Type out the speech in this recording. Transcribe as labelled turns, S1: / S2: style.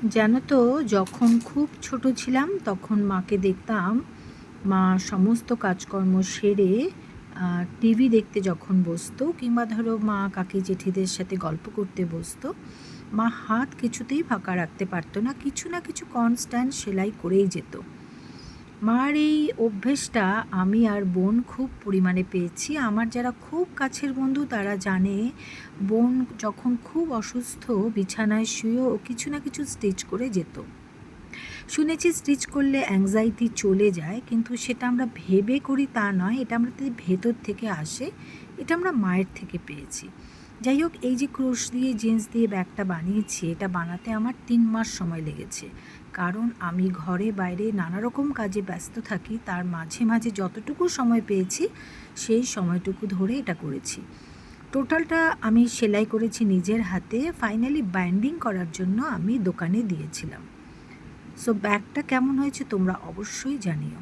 S1: জানো তো, যখন খুব ছোট ছিলাম তখন মাকে দেখতাম। মা সমস্ত কাজকর্ম সেরে টিভি দেখতে যখন বসতো, কিংবা ধরো মা কাকি জেঠিদের সাথে গল্প করতে বসতো, মা হাত কিছুতেই ফাঁকা রাখতে পারতো না, কিছু না কিছু কনস্ট্যান্ট সেলাই করেই যেত। মার এই অভ্যেসটা আমি আর বোন খুব পরিমাণে পেয়েছি। আমার যারা খুব কাছের বন্ধু তারা জানে, বোন যখন খুব অসুস্থ বিছানায় শুয়েও কিছু না কিছু স্টিচ করে যেত। শুনেছি স্টিচ করলে অ্যাংজাইটি চলে যায়, কিন্তু সেটা আমরা ভেবে করি তা নয়, এটা আমাদের ভেতর থেকে আসে। এটা আমরা মায়ের থেকে পেয়েছি। যাই হোক, এই যে ক্রোশ দিয়ে জিন্স দিয়ে ব্যাগটা বানিয়েছি, এটা বানাতে আমার 3 মাস সময় লেগেছে। কারণ আমি ঘরে বাইরে নানা রকম কাজে ব্যস্ত থাকি, তার মাঝে মাঝে যতটুকু সময় পেয়েছি সেই সময়টুকু ধরে এটা করেছি। টোটালটা আমি সেলাই করেছি নিজের হাতে। ফাইনালি বাইন্ডিং করার জন্য আমি দোকানে দিয়েছিলাম। সো ব্যাগটা কেমন হয়েছে তোমরা অবশ্যই জানিও।